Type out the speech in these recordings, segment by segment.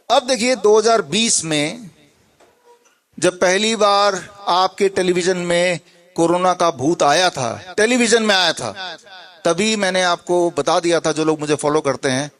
अब देखिए 2020 में जब पहली बार आपके टेलीविजन में कोरोना का भूत आया था, टेलीविजन में आया था, तभी मैंने आपको बता दिया था, जो लोग मुझे फॉलो करते हैं,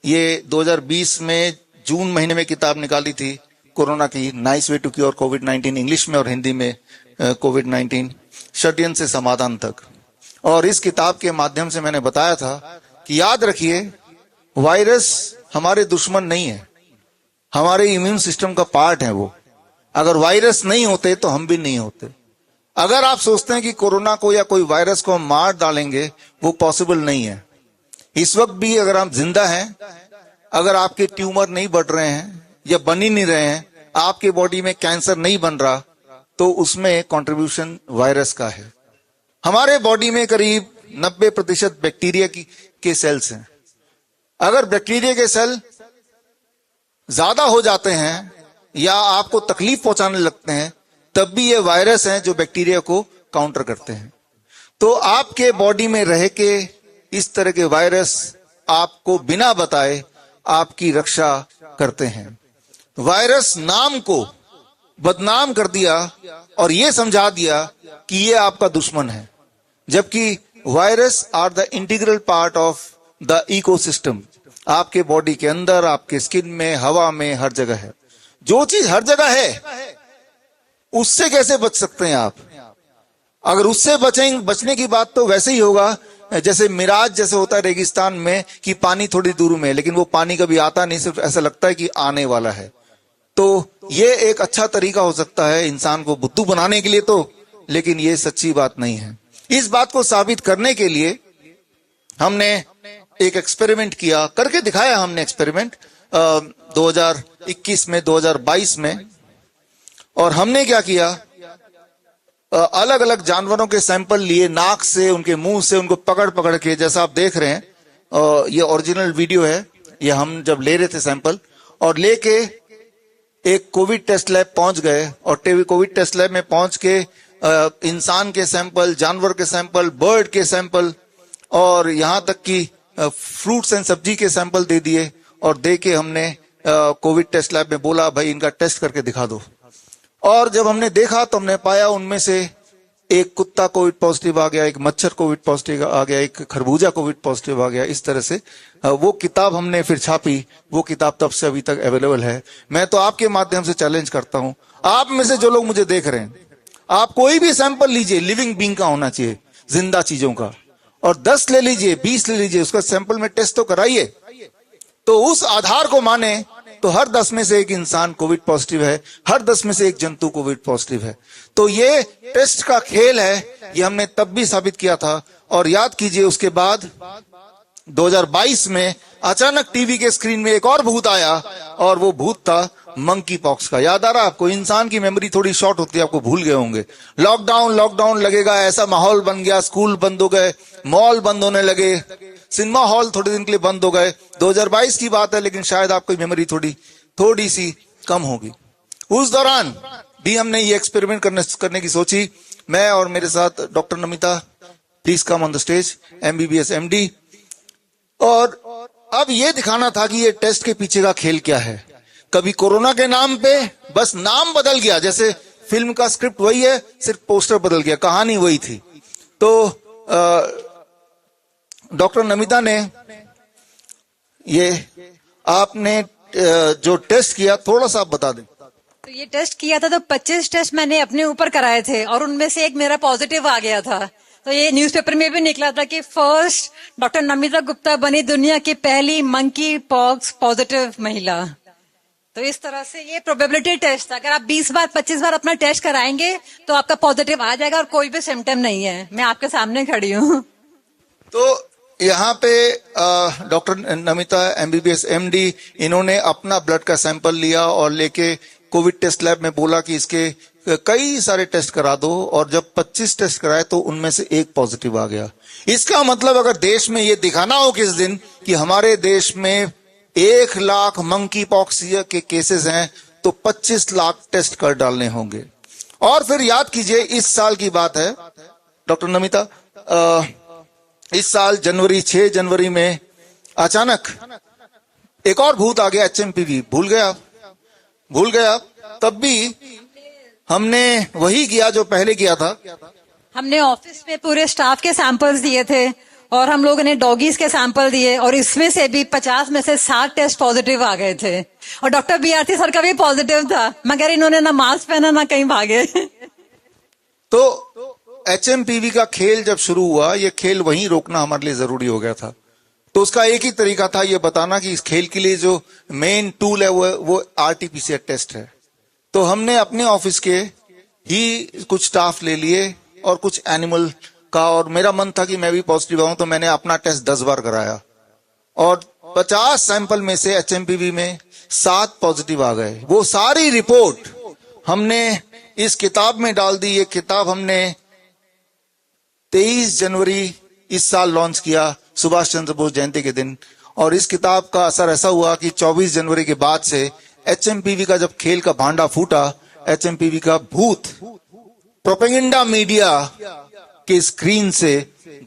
ये 2020 में जून महीने में किताब निकाली थी कोरोना की, नाइस वे टू क्योर कोविड-19, इंग्लिश में और हिंदी में कोविड-19 षड्यंत्र से समाधान तक। और इस किताब के माध्यम से मैंने बताया था कि याद रखिए, वायरस हमारे दुश्मन नहीं है, हमारे इम्यून सिस्टम का पार्ट है वो। अगर वायरस नहीं होते तो हम भी नहीं होते। अगर आप सोचते हैं कि कोरोना को या कोई वायरस को हम मार डालेंगे, वो पॉसिबल नहीं है। इस वक्त भी अगर आप जिंदा हैं, अगर आपके ट्यूमर नहीं बढ़ रहे हैं या बन ही नहीं रहे हैं, आपके बॉडी में कैंसर नहीं बन रहा, तो उसमें कंट्रीब्यूशन वायरस का है। हमारे बॉडी में करीब 90% बैक्टीरिया के सेल्स हैं। अगर बैक्टीरिया के सेल ज्यादा हो जाते हैं या आपको तकलीफ पहुंचाने लगते हैं, तब भी ये वायरस हैं जो बैक्टीरिया को काउंटर करते हैं। तो आपके बॉडी में रह के इस तरह के वायरस आपको बिना बताए आपकी रक्षा करते हैं। वायरस नाम को बदनाम कर दिया और ये समझा दिया कि ये आपका दुश्मन है, जबकि virus are the integral part of the ecosystem. आपके बॉडी के अंदर, आपके स्किन में, हवा में, हर जगह है। जो चीज हर जगह है, उससे कैसे बच सकते हैं आप? अगर उससे बचने की बात तो वैसे ही होगा जैसे मिराज जैसे होता है रेगिस्तान में कि पानी थोड़ी दूर में है, लेकिन वो पानी कभी आता नहीं, सिर्फ ऐसा लगता है कि आने वाला है। तो ये एक अच्छा तरीका हो सकता है इंसान को बुद्धू बनाने के लिए, तो लेकिन ये सच्ची बात नहीं है। इस बात को साबित करने के लिए हमने एक एक्सपेरिमेंट किया, करके दिखाया हमने एक्सपेरिमेंट 2021 में, 2022 में। और हमने क्या किया, अलग अलग जानवरों के सैंपल लिए, नाक से, उनके मुंह से, उनको पकड़ पकड़ के, जैसा आप देख रहे हैं, ये ओरिजिनल वीडियो है, ये हम जब ले रहे थे सैंपल, और लेके एक कोविड टेस्ट लैब पहुंच गए। और कोविड टेस्ट लैब में पहुंच के इंसान के सैंपल, जानवर के सैंपल, बर्ड के सैंपल, और यहां तक कि फ्रूट्स एंड सब्जी के सैंपल दे दिए। और दे के हमने कोविड टेस्ट लैब में बोला, भाई इनका टेस्ट करके दिखा दो। और जब हमने देखा तो हमने पाया उनमें से एक कुत्ता कोविड पॉजिटिव आ गया, एक मच्छर कोविड पॉजिटिव आ गया, एक खरबूजा कोविड पॉजिटिव आ गया। इस तरह से वो किताब हमने फिर छापी। वो किताब तब से अभी तक अवेलेबल है। मैं तो आपके माध्यम से चैलेंज करता हूं, आप में से जो लोग मुझे देख रहे हैं, आप कोई भी सैंपल लीजिए, लिविंग बीइंग का होना चाहिए, जिंदा चीजों का, और 10 ले लीजिए, 20 ले लीजिए, उसका सैंपल में टेस्ट तो कराइए। तो उस आधार को माने तो हर 10 में से एक इंसान कोविड पॉजिटिव है, हर 10 में से एक जंतु कोविड पॉजिटिव है। तो ये टेस्ट का खेल है, ये हमने तब भी साबित किया था। और याद कीजिए, उसके बाद 2022 में अचानक टीवी के स्क्रीन में एक और भूत आया, और वो भूत था मंकी पॉक्स का। याद आ रहा आपको? इंसान की मेमोरी थोड़ी शॉर्ट होती है, आपको भूल गए होंगे। लॉकडाउन लगेगा, ऐसा माहौल बन गया, स्कूल बंद हो गए, मॉल बंद होने लगे, सिनेमा हॉल थोड़े दिन के लिए बंद हो गए। 2022 की बात है, लेकिन शायद आपकी मेमोरी थोड़ी सी कम होगी। उस दौरान भी हमने ये एक्सपेरिमेंट करने की सोची। मैं और मेरे साथ doctor Namita, please come on the stage, MBBS MD। और अब ये दिखाना था कि ये टेस्ट के पीछे का खेल क्या है। कभी कोरोना के नाम पे बस नाम बदल गया, जैसे फिल्म का स्क्रिप्ट वही है, सिर्फ पोस्टर बदल गया, कहानी वही थी। तो डॉक्टर नमिता ने ये आपने जो टेस्ट किया, थोड़ा सा आप बता दें। तो ये टेस्ट किया था, तो 25 टेस्ट मैंने अपने ऊपर कराए थे, और उनमें से एक मेरा पॉजिटिव आ गया था। तो ये न्यूज़पेपर में भी निकला था कि फर्स्ट डॉक्टर नमिता गुप्ता बनी दुनिया की पहली मंकी पॉक्स पॉजिटिव महिला। तो इस तरह से ये प्रोबेबिलिटी टेस्ट था। अगर आप 20 बार 25 बार अपना टेस्ट कराएंगे तो आपका पॉजिटिव आ जाएगा, और कोई भी सिम्टम नहीं है। मैं आपके सामने खड़ी हूँ। तो यहाँ पे डॉक्टर नमिता MBBS MD, इन्होंने अपना ब्लड का सैंपल लिया और लेके कोविड टेस्ट लैब में बोला कि इसके कई सारे टेस्ट करा दो। और जब 25 टेस्ट कराए तो उनमें से एक पॉजिटिव आ गया। इसका मतलब अगर देश में ये दिखाना हो किस दिन कि हमारे देश में 1 लाख मंकी पॉक्स के केसेस हैं, तो 25 लाख टेस्ट कर डालने होंगे। और फिर याद कीजिए, इस साल की बात है डॉक्टर नमिता, इस साल 6 जनवरी में अचानक एक और भूत आ गया, HMPV। भूल गया। तब भी हमने वही किया जो पहले किया था। हमने ऑफिस में पूरे स्टाफ के सैंपल्स दिए थे और हम लोगों ने डॉगीज के सैंपल दिए और इसमें से भी 50 में से 60 टेस्ट पॉजिटिव आ गए थे और डॉक्टर BRT सर का भी पॉजिटिव था, मगर इन्होंने ना मास्क पहना ना कहीं भागे। तो HMPV का खेल जब शुरू हुआ, ये खेल वहीं रोकना हमारे लिए जरूरी हो गया था। तो उसका एक ही तरीका था, ये बताना कि इस खेल के लिए जो मेन टूल है वो RT-PCR टेस्ट है। तो हमने अपने ऑफिस के ही कुछ स्टाफ ले लिए और कुछ एनिमल का, और मेरा मन था कि मैं भी पॉजिटिव आऊं, तो मैंने अपना टेस्ट 10 बार कराया और 50 सैंपल में से HMPV में 7 पॉजिटिव आ गए। वो सारी रिपोर्ट हमने इस किताब में डाल दी। ये किताब हमने 23 जनवरी इस साल लॉन्च किया, सुभाष चंद्र बोस जयंती के दिन। और इस किताब का असर ऐसा हुआ कि 24 जनवरी के बाद से HMPV का जब खेल का भांडा फूटा, HMPV का भूत प्रोपेगेंडा मीडिया के स्क्रीन से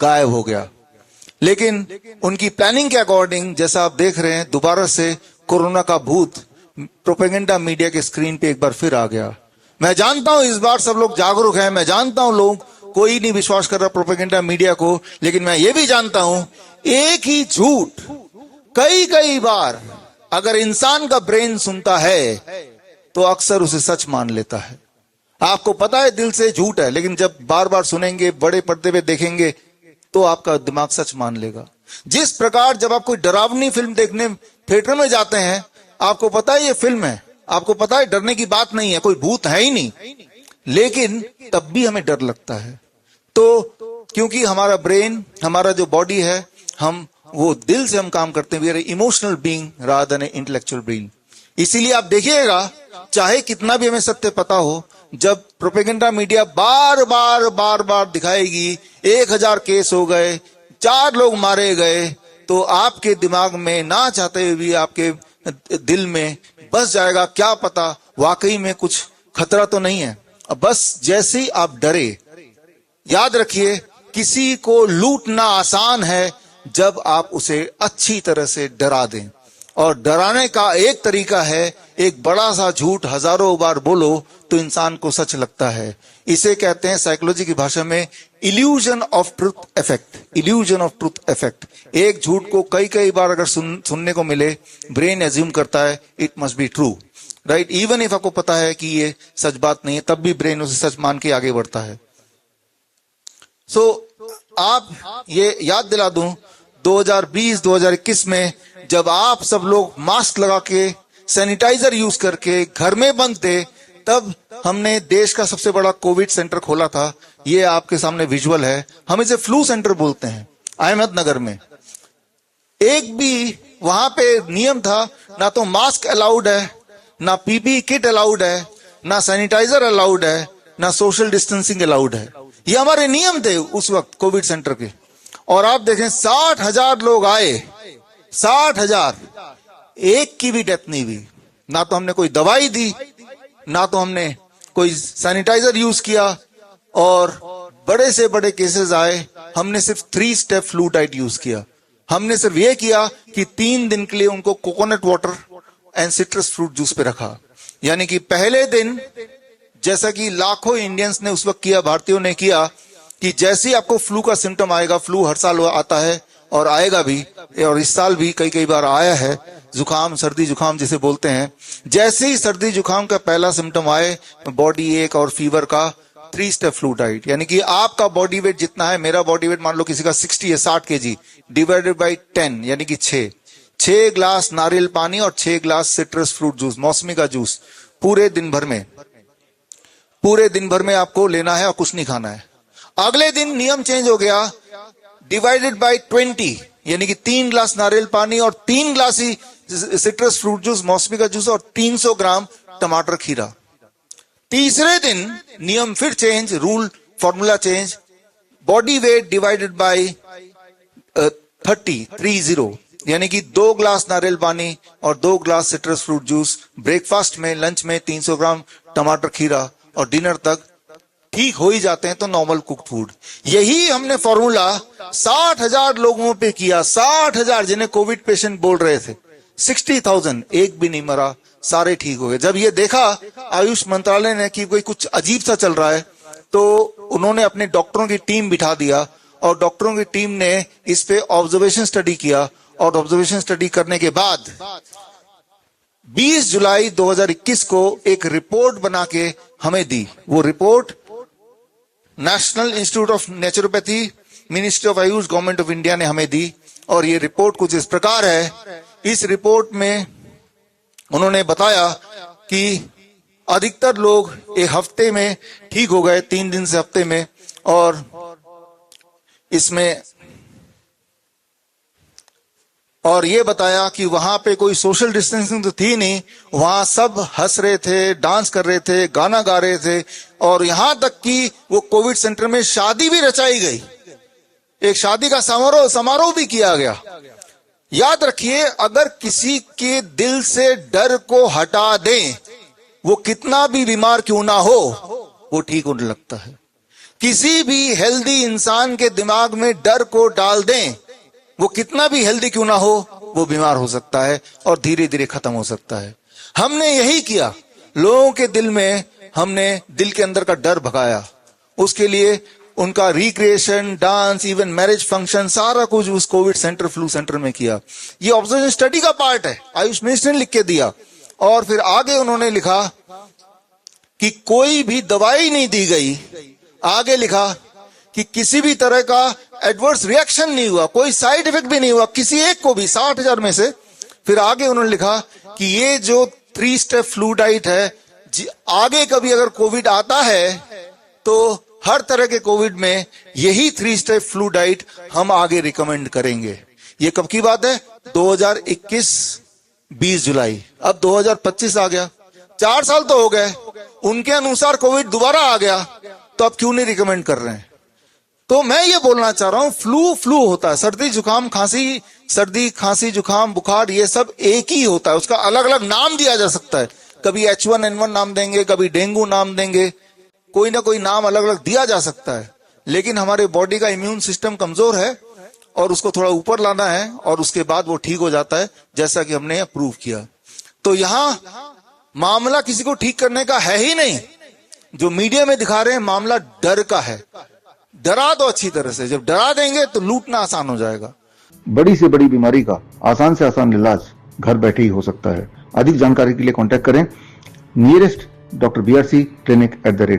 गायब हो गया। लेकिन उनकी प्लानिंग के अकॉर्डिंग, जैसा आप देख रहे हैं, दोबारा से कोरोना का भूत प्रोपेगेंडा मीडिया के स्क्रीन पे एक बार फिर आ गया। मैं जानता हूं इस बार सब लोग जागरूक हैं, मैं जानता हूं लोग कोई नहीं विश्वास कर रहा प्रोपेगेंडा मीडिया को, लेकिन मैं ये भी जानता हूं एक ही झूठ कई बार अगर इंसान का ब्रेन सुनता है तो अक्सर उसे सच मान लेता है। आपको पता है दिल से झूठ है, लेकिन जब बार बार सुनेंगे, बड़े पर्दे पे देखेंगे, तो आपका दिमाग सच मान लेगा। जिस प्रकार जब आप कोई डरावनी फिल्म देखने थिएटर में जाते हैं, आपको पता है ये फिल्म है, आपको पता है डरने की बात नहीं है, कोई भूत है ही नहीं, लेकिन तब भी हमें डर लगता है। तो क्योंकि हमारा ब्रेन, हमारा जो बॉडी है, हम वो दिल से हम काम करते हैं। We are emotional being rather than intellectual being. इसीलिए आप देखिएगा, चाहे कितना भी हमें सत्य पता हो, जब प्रोपेगेंडा मीडिया बार बार दिखाएगी 1000 केस हो गए, 4 लोग मारे गए, तो आपके दिमाग में ना चाहते हुए भी आपके दिल में बस जाएगा, क्या पता वाकई में कुछ खतरा तो नहीं है। अब बस जैसे ही आप डरे, याद रखिए किसी को लूटना आसान है जब आप उसे अच्छी तरह से डरा दें। और डराने का एक तरीका है, एक बड़ा सा झूठ हजारों बार बोलो तो इंसान को सच लगता है। इसे कहते हैं साइकोलॉजी की भाषा में illusion of truth effect. Illusion of truth effect. एक झूठ को कई बार अगर सुनने को मिले, ब्रेन एज्यूम करता है it must be true, right. Even if आपको पता है कि ये सच बात नहीं है, तब भी ब्रेन उसे सच मान के आगे बढ़ता है। आप ये याद दिला दूं, 2020-2021 में जब आप सब लोग मास्क लगा के, सैनिटाइजर यूज करके घर में बंद थे, तब हमने देश का सबसे बड़ा कोविड सेंटर खोला था। ये आपके सामने विजुअल है। हम इसे फ्लू सेंटर बोलते हैं। अहमदनगर में एक भी वहां पे नियम था, ना तो मास्क अलाउड है, ना PPE किट अलाउड है, ना सैनिटाइजर अलाउड है, ना सोशल डिस्टेंसिंग अलाउड है। ये हमारे नियम थे उस वक्त कोविड सेंटर के। और आप देखें 60,000 लोग आए, 60,000, एक की भी डेथ नहीं हुई। ना तो हमने कोई दवाई दी, ना तो हमने कोई सैनिटाइजर यूज किया, और बड़े से बड़े केसेस आए, हमने सिर्फ 3 स्टेप फ्लू डाइट यूज किया। हमने सिर्फ ये किया कि 3 दिन के लिए उनको coconut water and citrus fruit juice पे रखा। यानी कि पहले दिन, जैसा कि लाखों इंडियंस ने उस वक्त किया, भारतीयों ने किया, कि जैसे ही आपको फ्लू का सिम्टम आएगा, फ्लू हर साल आता है और आएगा भी, और इस साल भी कई बार आया है, जुकाम, सर्दी जुकाम जिसे बोलते हैं। जैसे ही सर्दी जुकाम का पहला सिम्टम आए, बॉडी एक और फीवर का, 3 स्टेप फ्लू डाइट। यानी कि आपका बॉडी वेट जितना है, मेरा बॉडी वेट मान लो किसी का 60 है, 60 kg, डिवाइडेड बाई 10 यानी कि 6 ग्लास नारियल पानी और 6 ग्लास सिट्रस फ्रूट जूस, मौसमी का जूस, पूरे दिन भर में आपको लेना है और कुछ नहीं खाना है। अगले दिन नियम चेंज हो गया, डिवाइडेड बाय 20 यानी कि 3 ग्लास नारियल पानी और 3 ग्लास ही सिट्रस फ्रूट जूस, मौसमी का जूस, और 300 ग्राम टमाटर खीरा। तीसरे दिन नियम फिर change, rule formula change, body weight divided by 30 यानी कि 2 ग्लास नारियल पानी और 2 glass citrus fruit juice, breakfast में, लंच में 300 ग्राम टमाटर खीरा, और डिनर तक ठीक हो ही जाते हैं तो नॉर्मल कुक्ड फूड। यही हमने फॉर्मूला 60,000 लोगों पे किया। 60,000 जिन्हें कोविड पेशेंट बोल रहे थे, 60,000, एक भी नहीं मरा, सारे ठीक हो गए। जब ये देखा आयुष मंत्रालय ने कि कोई कुछ अजीब सा चल रहा है, तो उन्होंने अपने डॉक्टरों की टीम बिठा दिया और डॉक्टरों की टीम ने इस पे ऑब्जर्वेशन स्टडी किया और ऑब्जर्वेशन स्टडी करने के बाद 20 जुलाई 2021 को एक रिपोर्ट बना के हमें दी। वो report national institute of naturopathy, ministry of Ayush, government of India ने हमें दी। और ये रिपोर्ट कुछ इस प्रकार है। इस रिपोर्ट में उन्होंने बताया कि अधिकतर लोग एक हफ्ते में ठीक हो गए, 3 दिन से हफ्ते में। और इसमें और ये बताया कि वहां पे कोई सोशल डिस्टेंसिंग तो थी नहीं, वहां सब हंस रहे थे, डांस कर रहे थे, गाना गा रहे थे, और यहां तक कि वो कोविड सेंटर में शादी भी रचाई गई, एक शादी का समारोह भी किया गया। याद रखिए, अगर किसी के दिल से डर को हटा दें, वो कितना भी बीमार क्यों ना हो, वो ठीक होने लगता है। किसी भी हेल्दी इंसान के दिमाग में डर को डाल दें, वो कितना भी हेल्दी क्यों ना हो, वो बीमार हो सकता है और धीरे धीरे खत्म हो सकता है। हमने यही किया, लोगों के दिल में हमने दिल के अंदर का डर भगाया। उसके लिए उनका recreation, dance, even marriage function, सारा कुछ उस कोविड सेंटर, फ्लू सेंटर में किया। ये ऑब्जर्वेशन स्टडी का पार्ट है, आयुष मिनिस्टर ने लिख के दिया। और फिर आगे उन्होंने लिखा कि कोई भी दवाई नहीं दी गई। आगे लिखा कि किसी भी तरह का एडवर्स रिएक्शन नहीं हुआ, कोई साइड इफेक्ट भी नहीं हुआ किसी एक को भी, 60,000 में से। फिर आगे उन्होंने लिखा कि ये जो 3 स्टेप फ्लू डाइट है, आगे कभी अगर कोविड आता है तो हर तरह के कोविड में यही 3 स्टेप फ्लू डाइट हम आगे रिकमेंड करेंगे। ये कब की बात है? 2021 20 जुलाई। अब 2025 आ गया, 4 साल तो हो गए। उनके अनुसार कोविड दोबारा आ गया, तो अब क्यों नहीं रिकमेंड कर रहे हैं? तो मैं ये बोलना चाह रहा हूं, फ्लू होता है, सर्दी जुकाम खांसी, सर्दी खांसी जुकाम बुखार, ये सब एक ही होता है। उसका अलग अलग नाम दिया जा सकता है, कभी H1N1 नाम देंगे, कभी डेंगू नाम देंगे, कोई ना कोई नाम अलग अलग दिया जा सकता है। लेकिन हमारे बॉडी का इम्यून सिस्टम कमजोर है और उसको थोड़ा ऊपर लाना है और उसके बाद वो ठीक हो जाता है, जैसा कि हमने प्रूव किया। तो यहां मामला किसी को ठीक करने का है ही नहीं। जो मीडिया में दिखा रहे हैं मामला डर का है। डरा दो अच्छी तरह से, जब डरा देंगे तो लूटना आसान हो जाएगा। बड़ी से बड़ी बीमारी का आसान से आसान इलाज घर बैठे ही हो सकता है। अधिक जानकारी के लिए कांटेक्ट करें नियरेस्ट डॉक्टर BRC क्लिनिक @